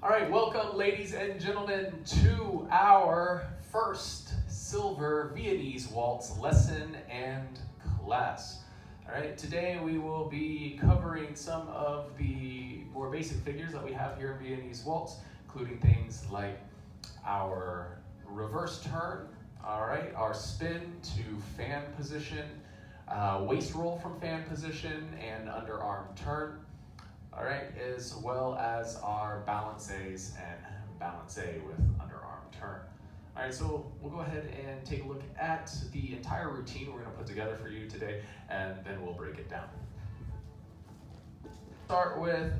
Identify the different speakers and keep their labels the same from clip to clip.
Speaker 1: All right, welcome ladies and gentlemen to our first silver Viennese Waltz lesson and class. All right, today we will be covering some of the more basic figures that we have here in Viennese Waltz, including things like our reverse turn, all right, our spin to fan position, waist roll from fan position, and underarm turn. All right, as well as our balances and balance with underarm turn. All right, so we'll go ahead and take a look at the entire routine we're going to put together for you today, and then we'll break it down. Start with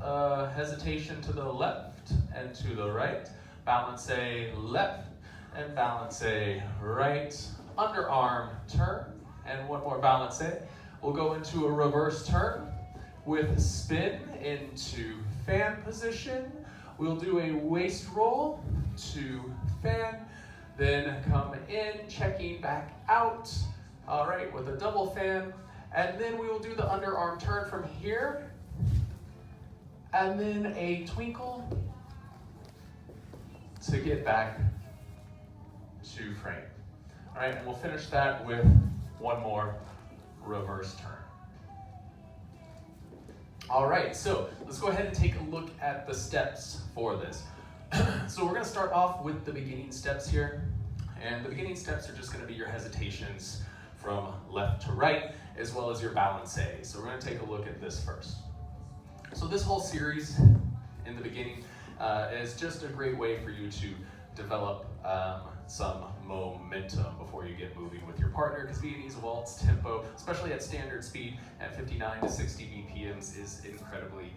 Speaker 1: hesitation to the left and to the right, balance left and balance right, underarm turn, and one more balance. We'll go into a reverse turn with spin into fan position. We'll do a waist roll to fan, then come in, checking back out, all right, with a double fan, and then we will do the underarm turn from here, and then a twinkle to get back to frame. All right, and we'll finish that with one more reverse turn. All right, so let's go ahead and take a look at the steps for this. So we're going to start off with the beginning steps here. And the beginning steps are just going to be your hesitations from left to right, as well as your balance. So we're going to take a look at this first. So this whole series in the beginning is just a great way for you to develop some momentum before you get moving with your partner, because Viennese Waltz tempo, especially at standard speed at 59 to 60 BPMs, is incredibly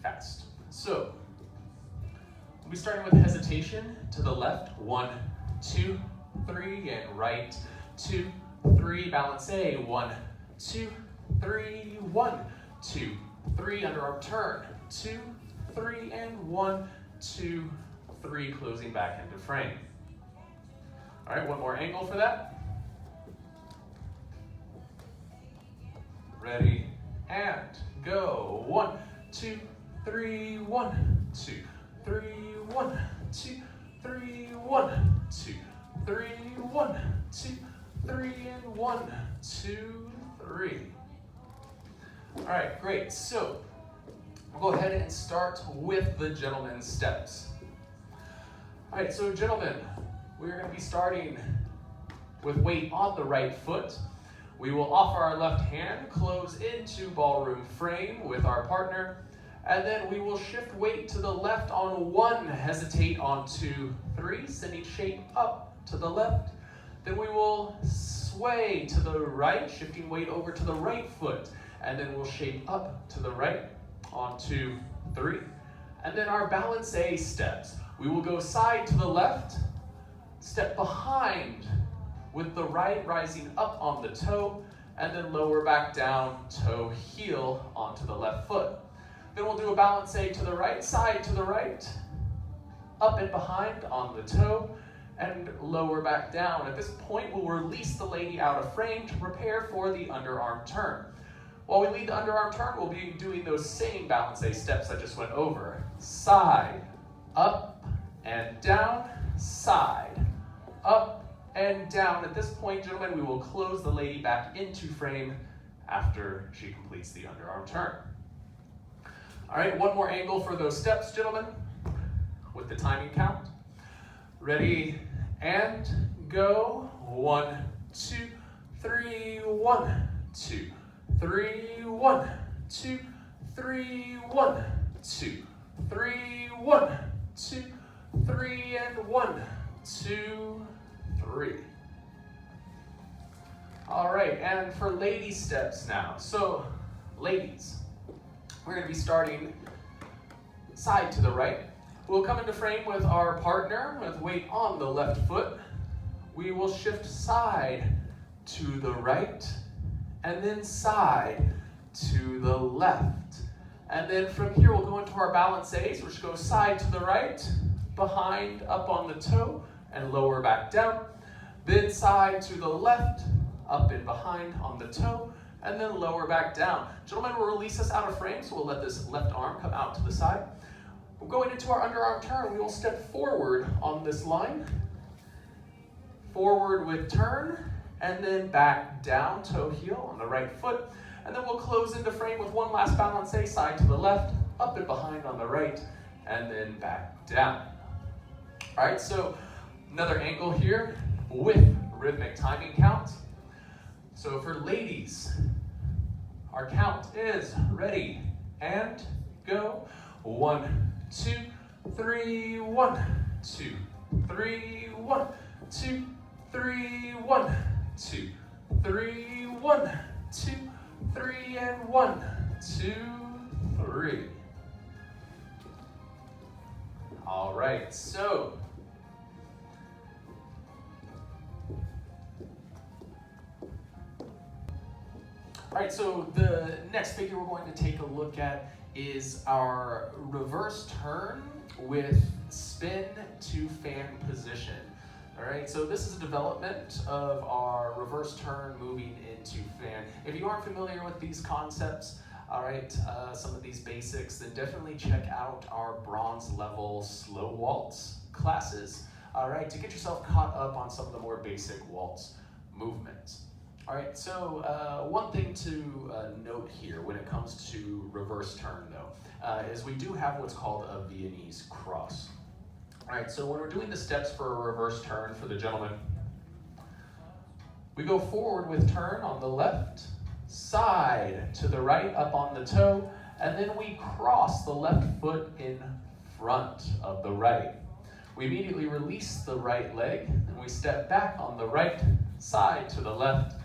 Speaker 1: fast. So we'll be starting with hesitation to the left, 1, 2, 3, and right, 2, 3, balance 1, 2, 3, 1, 2, 3, underarm turn, 2, 3, and 1, 2, 3, closing back into frame. All right, one more angle for that. Ready, and go. 1, 2, 3, 1, 2, 3, 1, 2, 3, 1, 2, 3, 1, 2, 3, and 1, 2, 3. All right, great. So we'll go ahead and start with the gentleman's steps. All right, so gentlemen, we're going to be starting with weight on the right foot. We will offer our left hand, close into ballroom frame with our partner, and then we will shift weight to the left on 1, hesitate on 2, 3, sending shape up to the left. Then we will sway to the right, shifting weight over to the right foot, and then we'll shape up to the right on 2, 3. And then our balance steps. We will go side to the left, step behind with the right, rising up on the toe, and then lower back down, toe, heel onto the left foot. Then we'll do a balance to the right, side to the right, up and behind on the toe, and lower back down. At this point, we'll release the lady out of frame to prepare for the underarm turn. While we lead the underarm turn, we'll be doing those same balance steps I just went over. Side, up and down, side, up and down. At this point, gentlemen, we will close the lady back into frame after she completes the underarm turn. All right, one more angle for those steps, gentlemen, with the timing count. Ready, and go. 1, 2, 3, 1, 2, 3, 1, 2, 3, 1, 2, 3, 1, 2, 3, and 1, 2, 3. All right, and for lady steps now. So, ladies, we're going to be starting side to the right. We'll come into frame with our partner with weight on the left foot. We will shift side to the right, and then side to the left. And then from here, we'll go into our balances, which go side to the right, behind, up on the toe, and lower back down. Then side to the left, up and behind on the toe, and then lower back down. Gentlemen, we'll release us out of frame, so we'll let this left arm come out to the side. Going into our underarm turn, we will step forward on this line. Forward with turn, and then back down, toe heel on the right foot. And then we'll close into frame with one last balance, side to the left, up and behind on the right, and then back down. All right, so another angle here with rhythmic timing count. So for ladies, our count is ready and go. 1, 2, 3, 1, 2, 3, 1, 2, 3, 1, 2, 3, 1, 2, 3, and 1, 2, 3. All right, so the next figure we're going to take a look at is our reverse turn with spin to fan position. All right, so this is a development of our reverse turn moving into fan. If you aren't familiar with these concepts, all right, some of these basics, then definitely check out our bronze level slow waltz classes, all right, to get yourself caught up on some of the more basic waltz movements. All right, so one thing to note here when it comes to reverse turn though, is we do have what's called a Viennese Cross. All right, so when we're doing the steps for a reverse turn for the gentleman, we go forward with turn on the left, side to the right up on the toe, and then we cross the left foot in front of the right. We immediately release the right leg, and we step back on the right, side to the left,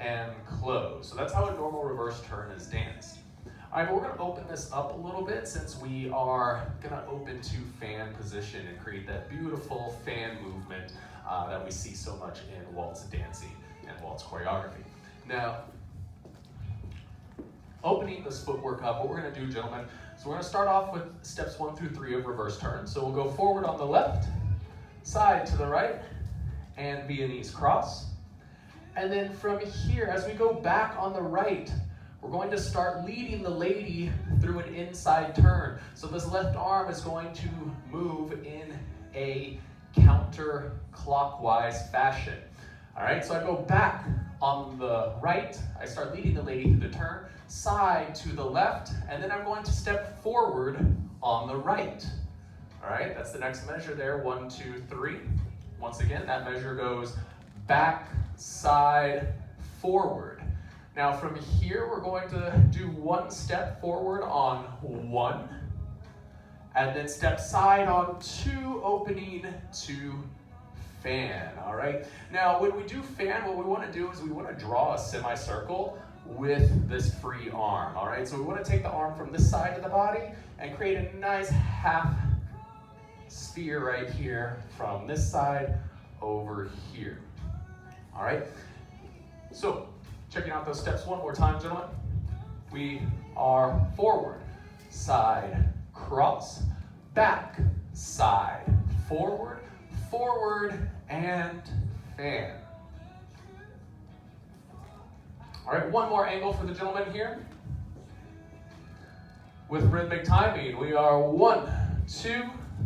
Speaker 1: and close. So that's how a normal reverse turn is danced. All right, but we're going to open this up a little bit since we are going to open to fan position and create that beautiful fan movement that we see so much in waltz dancing and waltz choreography. Now, opening this footwork up, what we're going to do, gentlemen, so we're going to start off with steps 1 through 3 of reverse turn. So we'll go forward on the left, side to the right, and Viennese cross. And then from here, as we go back on the right, we're going to start leading the lady through an inside turn. So this left arm is going to move in a counterclockwise fashion. All right, so I go back on the right, I start leading the lady through the turn, side to the left, and then I'm going to step forward on the right. All right, that's the next measure there, 1, 2, 3. Once again, that measure goes back, side, forward. Now from here, we're going to do one step forward on 1, and then step side on 2, opening to fan, all right? Now, when we do fan, what we want to do is we want to draw a semicircle with this free arm, all right? So we want to take the arm from this side of the body and create a nice half sphere right here from this side over here, all right? So, checking out those steps one more time, gentlemen. We are forward, side, cross, back, side, forward, forward, and fan. All right, one more angle for the gentleman here. With rhythmic timing, we are 1, 2,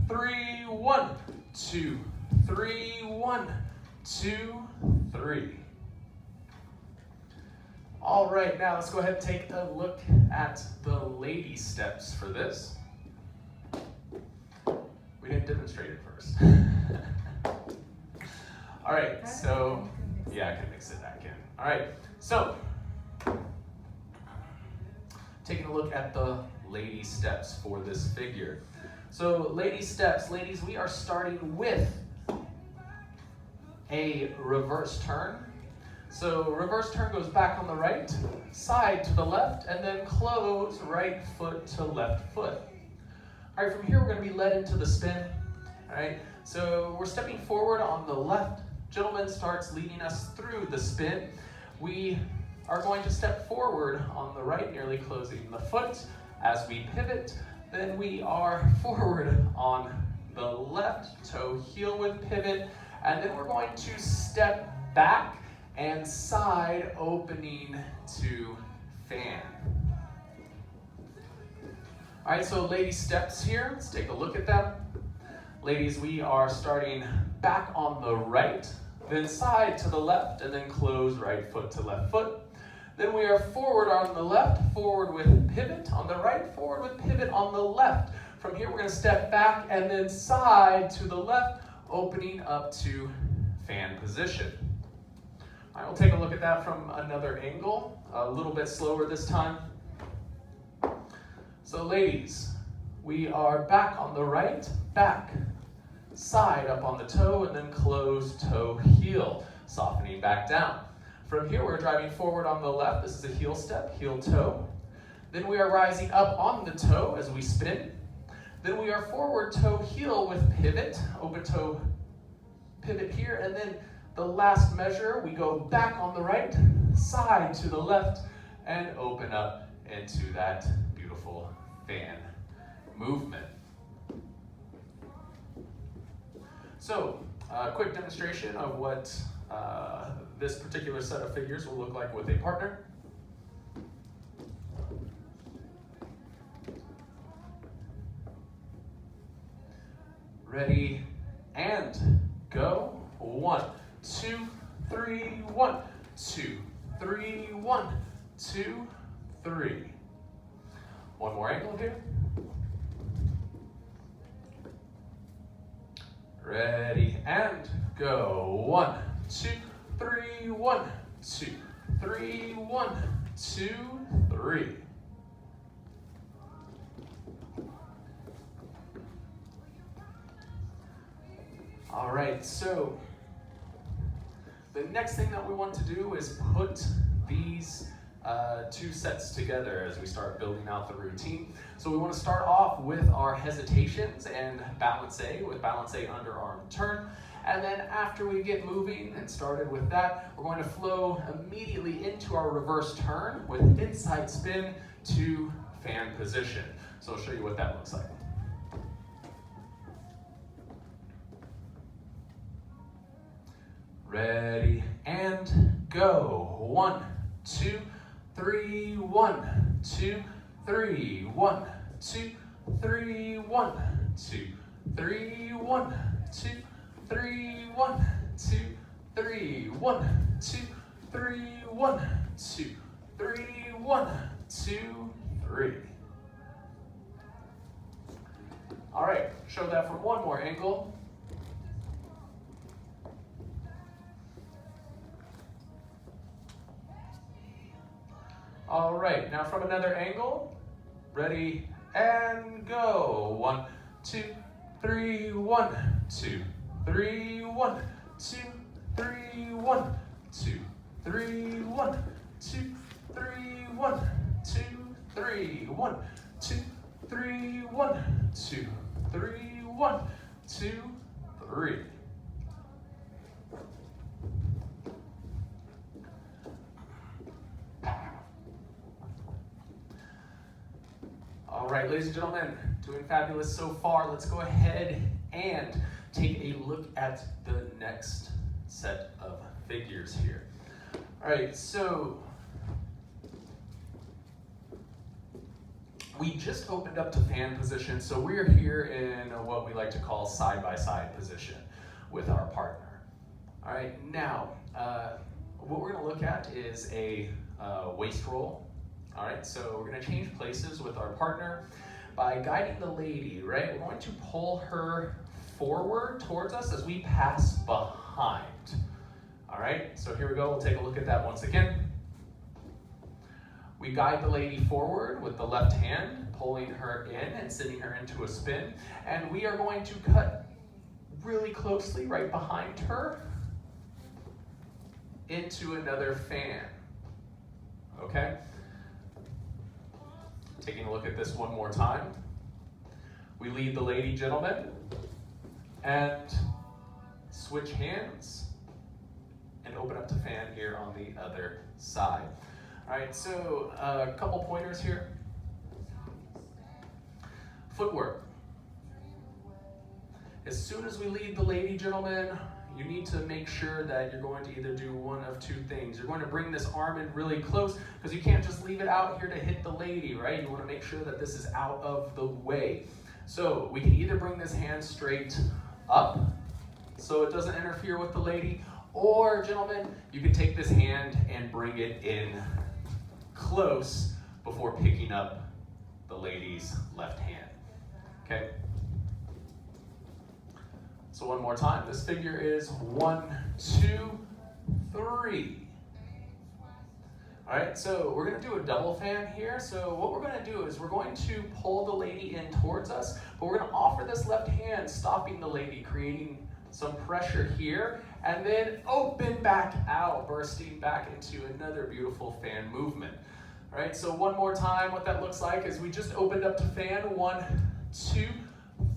Speaker 1: 3, 1, 2, 3, 1, 2, 3. All right, now let's go ahead and take a look at the lady steps for this. We didn't demonstrate it first. All right, so, yeah, I can mix it back in. All right, so, taking a look at the lady steps for this figure. So, lady steps, ladies, we are starting with a reverse turn. So reverse turn goes back on the right, side to the left, and then close right foot to left foot. All right, from here we're going to be led into the spin. All right, so we're stepping forward on the left. Gentleman starts leading us through the spin. We are going to step forward on the right, nearly closing the foot. As we pivot, then we are forward on the left, toe heel with pivot, and then we're going to step back and side opening to fan. All right, so lady steps here. Let's take a look at them. Ladies, we are starting back on the right, then side to the left, and then close right foot to left foot. Then we are forward on the left, forward with pivot on the right, forward with pivot on the left. From here, we're going to step back and then side to the left, opening up to fan position. All right, we'll take a look at that from another angle, a little bit slower this time. So ladies, we are back on the right, back, side up on the toe, and then close toe heel, softening back down. From here, we're driving forward on the left. This is a heel step, heel toe. Then we are rising up on the toe as we spin. Then we are forward toe heel with pivot, open toe pivot here, and then the last measure, we go back on the right, side to the left, and open up into that beautiful fan movement. So, a quick demonstration of what this particular set of figures will look like with a partner. Ready, and go. 1, 2, 3, 1, 2, 3, 1, 2, 3. One more angle here. Ready, and go. 1, 2, 3, 1, 2, 3, 1, 2, 3. All right, so the next thing that we want to do is put these two sets together as we start building out the routine. So we want to start off with our hesitations and balance A with balance A underarm turn. And then after we get moving and started with that, we're going to flow immediately into our reverse turn with inside spin to fan position. So I'll show you what that looks like. Ready, and go. 1, 2, 3, 1, 2, 3, 1, 2, 3, 1, 2, 3, 1, 2, 3, 1, 2, 3, 1, 2, 3, 1, 2, 3, 1, 2, 3. All right, show that from one more angle. All right, now from another angle, ready, and go. 1, 2, 3, 1, 2, 3, 1, 2, 3, 1, 2, 3, 1, 2, 3, 1, 2, 3, 1, 2, 3, 1, 2, 3, 1, 2, 3. All right, ladies and gentlemen, doing fabulous so far. Let's go ahead and take a look at the next set of figures here. All right, so we just opened up to fan position, so we're here in what we like to call side-by-side position with our partner. All right, now, what we're gonna look at is a waist roll. All right, so we're gonna change places with our partner by guiding the lady, right? We're going to pull her forward towards us as we pass behind. All right, so here we go, we'll take a look at that once again. We guide the lady forward with the left hand, pulling her in and sending her into a spin. And we are going to cut really closely right behind her into another fan, okay? Taking a look at this one more time. We lead the lady, gentlemen, and switch hands and open up to fan here on the other side. All right, so a couple pointers here. Footwork. As soon as we lead the lady, gentlemen, you need to make sure that you're going to either do one of two things. You're going to bring this arm in really close because you can't just leave it out here to hit the lady, right? You want to make sure that this is out of the way. So we can either bring this hand straight up so it doesn't interfere with the lady, or gentlemen, you can take this hand and bring it in close before picking up the lady's left hand, okay? So one more time, this figure is 1, 2, 3. All right, so we're gonna do a double fan here. So what we're gonna do is we're going to pull the lady in towards us, but we're gonna offer this left hand, stopping the lady, creating some pressure here, and then open back out, bursting back into another beautiful fan movement. All right, so one more time, what that looks like is we just opened up to fan, 1, 2,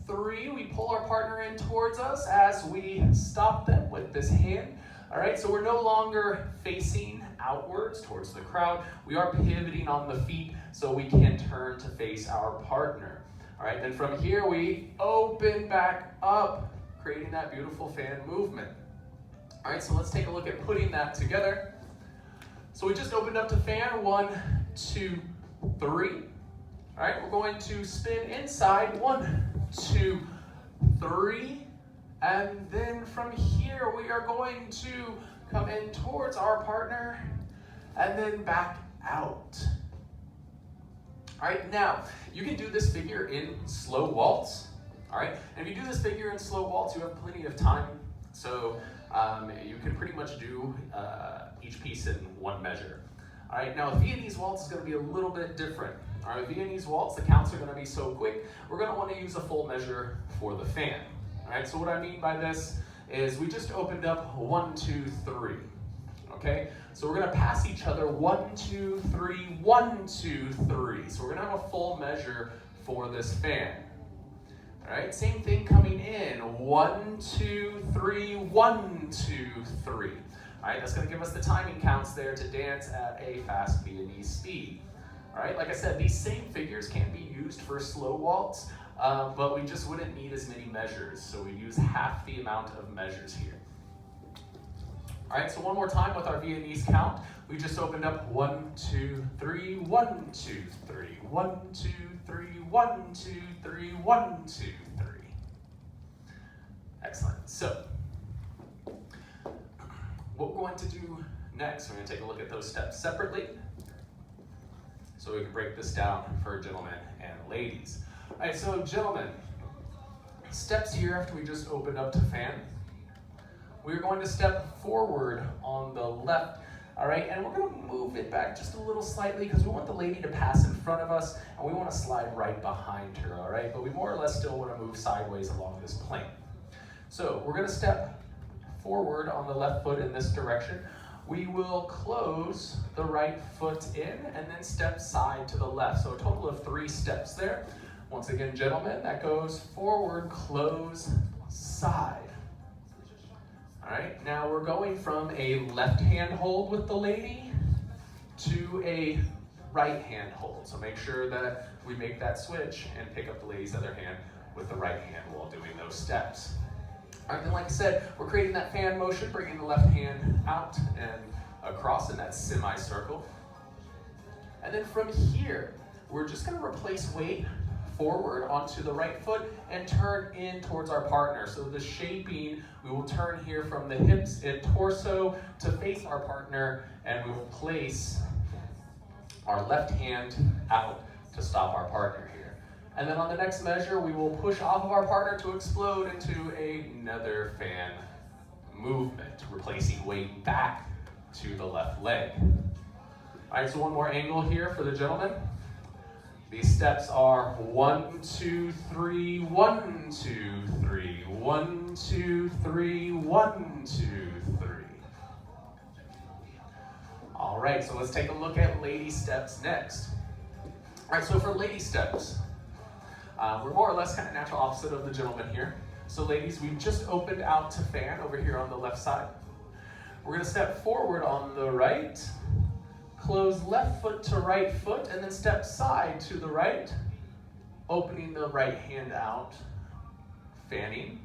Speaker 1: 3. We pull our partner in towards us as we stop them with this hand. All right, so we're no longer facing outwards towards the crowd. We are pivoting on the feet so we can turn to face our partner. All right, then from here we open back up, creating that beautiful fan movement. All right, so let's take a look at putting that together. So we just opened up to fan, 1, 2, 3. All right, we're going to spin inside, 1, 2, 3. And then from here, we are going to come in towards our partner and then back out. All right, now you can do this figure in slow waltz. All right, and if you do this figure in slow waltz, you have plenty of time. So you can pretty much do each piece in one measure. All right, now Viennese Waltz is going to be a little bit different. All right, Viennese Waltz, the counts are going to be so quick, we're going to want to use a full measure for the fan. All right, so what I mean by this is we just opened up 1, 2, 3. Okay, so we're going to pass each other 1, 2, 3, 1, 2, 3. So we're going to have a full measure for this fan. All right, same thing coming in, 1, 2, 3, 1, 2, 3. All right, that's going to give us the timing counts there to dance at a fast Viennese speed. All right, like I said, these same figures can be used for slow waltz, but we just wouldn't need as many measures, so we'd use half the amount of measures here. All right, so one more time with our Viennese count. We just opened up 1, 2, 3, 1, 2, 3, 1, 2, 3, 1, 2, 3, 1, 2, 3. Excellent. So what we're going to do next, we're going to take a look at those steps separately so we can break this down for gentlemen and ladies. All right, so gentlemen, steps here after we just opened up to fan. We're going to step forward on the left, all right, and we're going to move it back just a little slightly because we want the lady to pass in front of us and we want to slide right behind her, all right, but we more or less still want to move sideways along this plane. So we're going to step forward on the left foot in this direction. We will close the right foot in and then step side to the left. So a total of 3 steps there. Once again, gentlemen, that goes forward, close, side. All right, now we're going from a left hand hold with the lady to a right hand hold. So make sure that we make that switch and pick up the lady's other hand with the right hand while doing those steps. All right, then like I said, we're creating that fan motion, bringing the left hand out and across in that semicircle. And then from here, we're just gonna replace weight forward onto the right foot and turn in towards our partner. So the shaping, we will turn here from the hips and torso to face our partner, and we will place our left hand out to stop our partner here. And then on the next measure, we will push off of our partner to explode into another fan movement, replacing weight back to the left leg. All right, so one more angle here for the gentleman. These steps are 1, 2, 3, 1, 2, 3, 1, 2, 3, 1, 2, 3. All right, so let's take a look at lady steps next. All right, so for lady steps, we're more or less kind of natural opposite of the gentleman here. So ladies, we've just opened out to fan over here on the left side. We're going to step forward on the right, close left foot to right foot, and then step side to the right, opening the right hand out, fanning.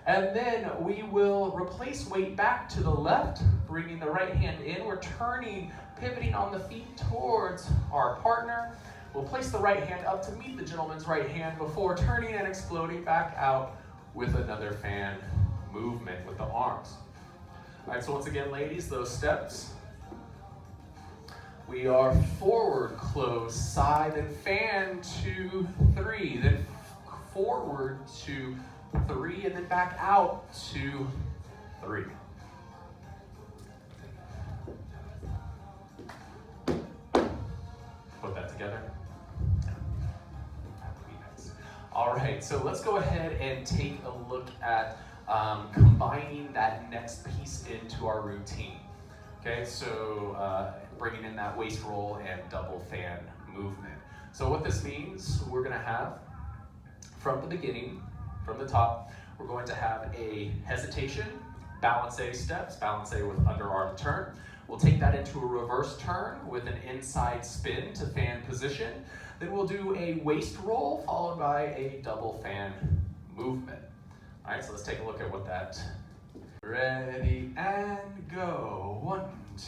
Speaker 1: And then we will replace weight back to the left, bringing the right hand in. We're turning, pivoting on the feet towards our partner. We'll place the right hand up to meet the gentleman's right hand before turning and exploding back out with another fan movement with the arms. All right, so once again, ladies, those steps. We are forward, close, side, then fan, 2, 3, then forward, 2, 3, and then back out, 2, 3. Put that together. All right, so let's go ahead and take a look at combining that next piece into our routine. Okay, so bringing in that waist roll and double fan movement. So what this means, we're gonna have, from the beginning, from the top, we're going to have a hesitation, balance-a steps, balance-a with underarm turn. We'll take that into a reverse turn with an inside spin to fan position. Then we'll do a waist roll followed by a double fan movement. All right, so let's take a look at what that. Ready and go. 1,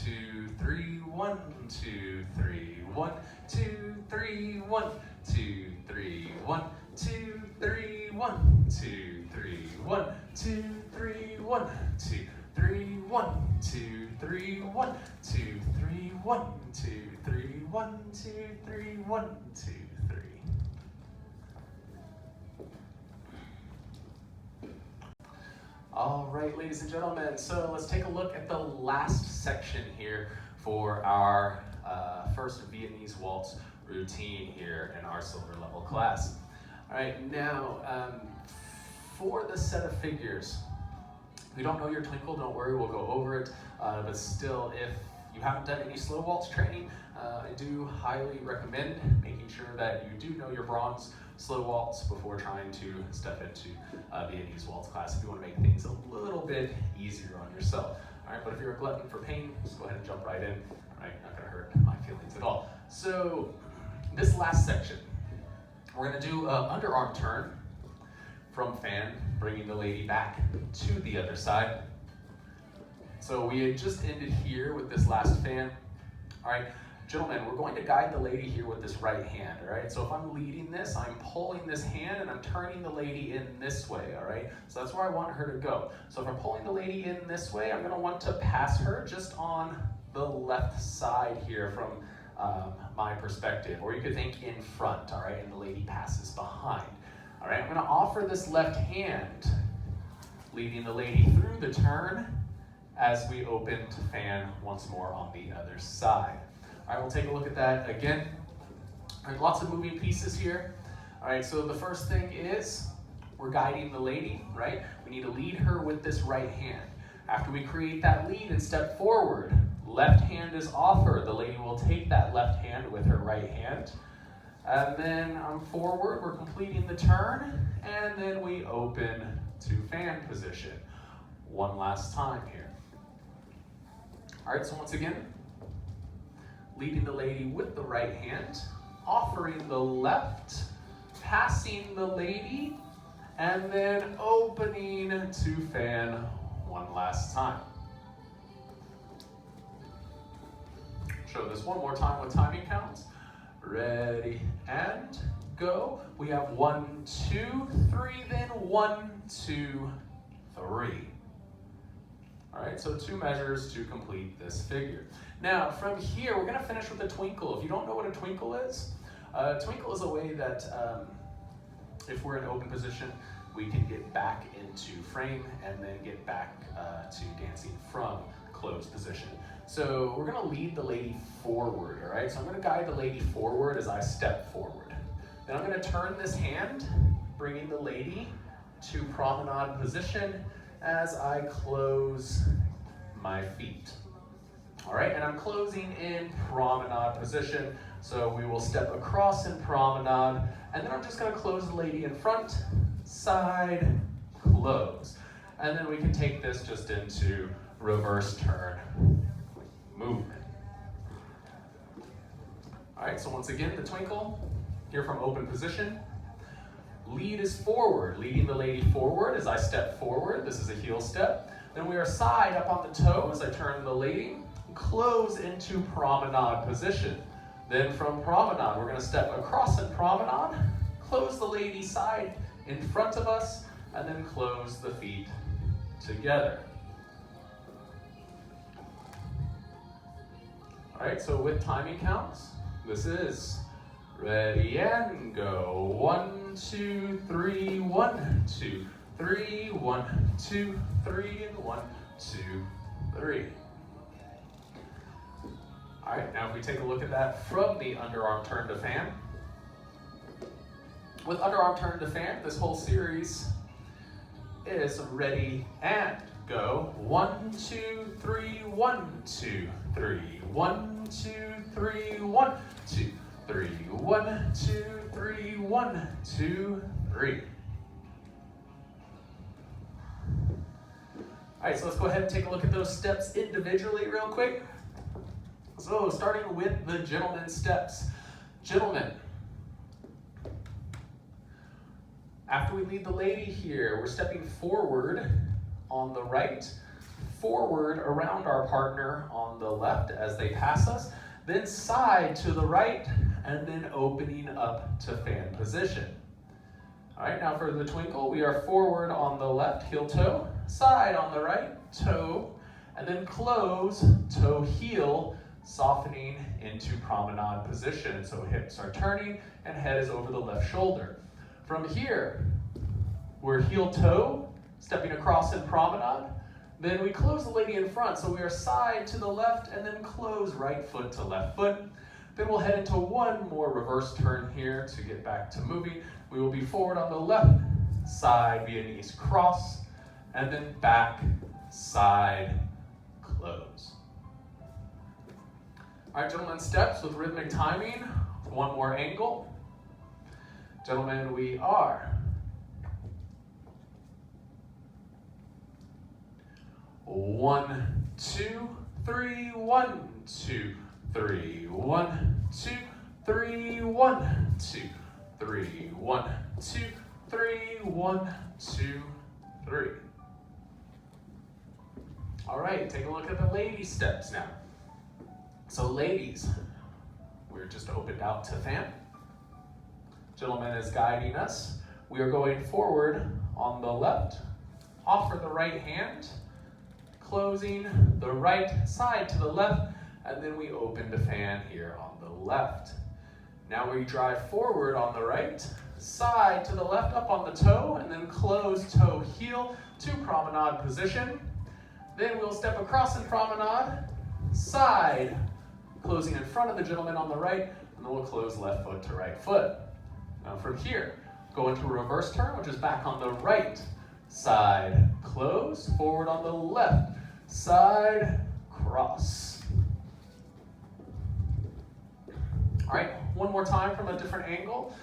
Speaker 1: 2, 3, 1, 2, 3, 1, 2, 3, 1, 2, 3, 1, 2, 3, 1, 2, 3, 1, 2, 3, 1, 2, 3, 1, 2, 3, 1, 2, 3, 1, 2, 3, 1, 2, 3, 1, 2, 3. All right, ladies and gentlemen, so let's take a look at the last section here for our first Viennese Waltz routine here in our silver level class. All right, now for the set of figures, if you don't know your Twinkle, don't worry, we'll go over it, but still, if you haven't done any slow waltz training, I do highly recommend making sure that you do know your bronze slow waltz before trying to step into Viennese Waltz class if you want to make things a little bit easier on yourself. All right, but if you're a glutton for pain, just go ahead and jump right in. All right, not going to hurt my feelings at all. So this last section, we're going to do an underarm turn from fan, bringing the lady back to the other side. So we had just ended here with this last fan. All right, gentlemen, we're going to guide the lady here with this right hand, all right? So if I'm leading this, I'm pulling this hand and I'm turning the lady in this way, all right? So that's where I want her to go. So if I'm pulling the lady in this way, I'm gonna want to pass her just on the left side here from my perspective, or you could think in front, all right? And the lady passes behind, all right? I'm gonna offer this left hand, leading the lady through the turn as we open to fan once more on the other side. All right, we'll take a look at that again. All right, lots of moving pieces here. All right, so the first thing is we're guiding the lady, right? We need to lead her with this right hand. After we create that lead and step forward, left hand is offered. The lady will take that left hand with her right hand. And then I'm forward, we're completing the turn, and then we open to fan position. One last time here. All right, so once again, leading the lady with the right hand, offering the left, passing the lady, and then opening to fan one last time. Show this one more time with timing counts. Ready and go. We have 1, 2, 3, then 1, 2, 3. All right, so 2 measures to complete this figure. Now, from here, we're gonna finish with a twinkle. If you don't know what a twinkle is a way that if we're in open position, we can get back into frame and then get back to dancing from closed position. So we're gonna lead the lady forward, all right? So I'm gonna guide the lady forward as I step forward. Then I'm gonna turn this hand, bringing the lady to promenade position as I close my feet. All right, and I'm closing in promenade position. So we will step across in promenade, and then I'm just gonna close the lady in front, side, close. And then we can take this just into reverse turn movement. All right, so once again, the twinkle, here from open position. Lead is forward, leading the lady forward as I step forward. This is a heel step. Then we are side up on the toe as I turn the lady. Close into promenade position. Then from promenade, we're going to step across in promenade, close the lady side in front of us, and then close the feet together. All right, so with timing counts, this is ready and go. 1, 2, 3, 1, 2, 3, 1, 2, 3, and 1, 2, 3. All right, now if we take a look at that from the underarm turn to fan. With underarm turn to fan, this whole series is ready and go. 1, 2, 3, 1, 2, 3, 1, 2, 3, 1, 2, 3, 1, 2, 3, 1, 2, 3. All right, so let's go ahead and take a look at those steps individually real quick. So starting with the gentleman steps. Gentlemen, after we lead the lady here, we're stepping forward on the right, forward around our partner on the left as they pass us, then side to the right, and then opening up to fan position. All right, now for the twinkle, we are forward on the left, heel toe, side on the right, toe, and then close, toe, heel, softening into promenade position. So hips are turning and head is over the left shoulder. From here, we're heel toe, stepping across in promenade. Then we close the lady in front. So we are side to the left and then close right foot to left foot. Then we'll head into one more reverse turn here to get back to moving. We will be forward on the left side, Viennese cross, and then back, side, close. All right, gentlemen, steps with rhythmic timing. One more angle. Gentlemen, we are 1, 2, 3, 1, 2, 3, 1, 2, 3, 1, 2, 3, 1, 2, 3, 1, 2, 3. All right, take a look at the lady steps now. So ladies, we're just opened out to fan. Gentleman is guiding us. We are going forward on the left, offer the right hand, closing the right side to the left, and then we open to fan here on the left. Now we drive forward on the right, side to the left up on the toe, and then close toe heel to promenade position. Then we'll step across in promenade, side, closing in front of the gentleman on the right, and then we'll close left foot to right foot. Now from here, go into a reverse turn, which is back on the right side, close, forward on the left side, cross. All right, one more time from a different angle.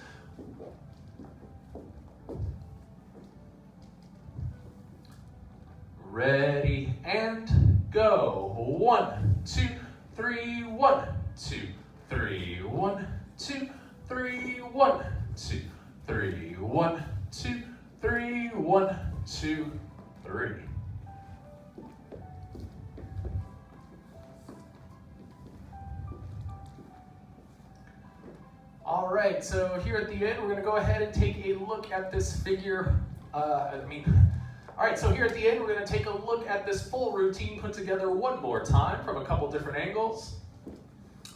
Speaker 1: Ready and go. 1, 2, 3, 1, 2, 3, 1, 2, 3, 1, 2, 3, 1, 2, 3, 1, 2, 3. All right, so here at the end, we're going to go ahead and take a look at this figure. All right, so here at the end, we're going to take a look at this full routine put together one more time from a couple different angles.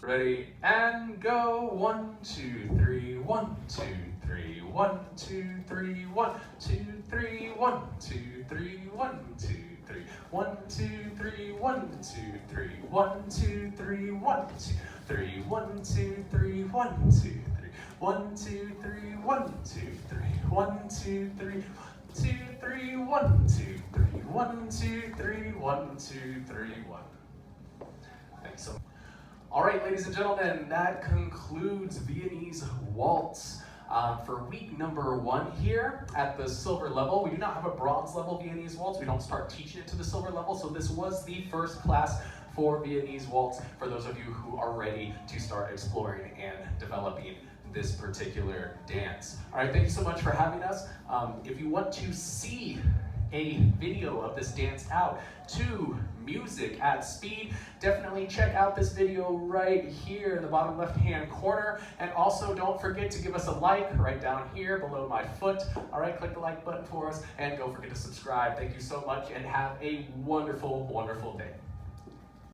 Speaker 1: Ready and go. 1, 2, 3, 1, 2, 3, 1, 2, 3, 1, 2, 3, 1, 2, 3, 1, 2, 3, 1, 2, 3, 1, 2, 3, 1, 2, 3, 1, 2, 3, 1, 2, 3, 1, 2, 3, 1, 2, 3, 1, 2, 3, 1, 2, 3, 2, 3, 1, 2, 3, 1, 2, 3, 1, 2, 3, 1. Thanks so much. All right, ladies and gentlemen, that concludes Viennese Waltz. For week number 1 here at the silver level, we do not have a bronze level Viennese Waltz. We don't start teaching it to the silver level, so this was the first class for Viennese Waltz for those of you who are ready to start exploring and developing this particular dance. All right, thank you so much for having us. If you want to see a video of this dance out to music at speed, definitely check out this video right here in the bottom left-hand corner. And also don't forget to give us a like right down here below my foot. All right, click the like button for us and don't forget to subscribe. Thank you so much and have a wonderful, wonderful day.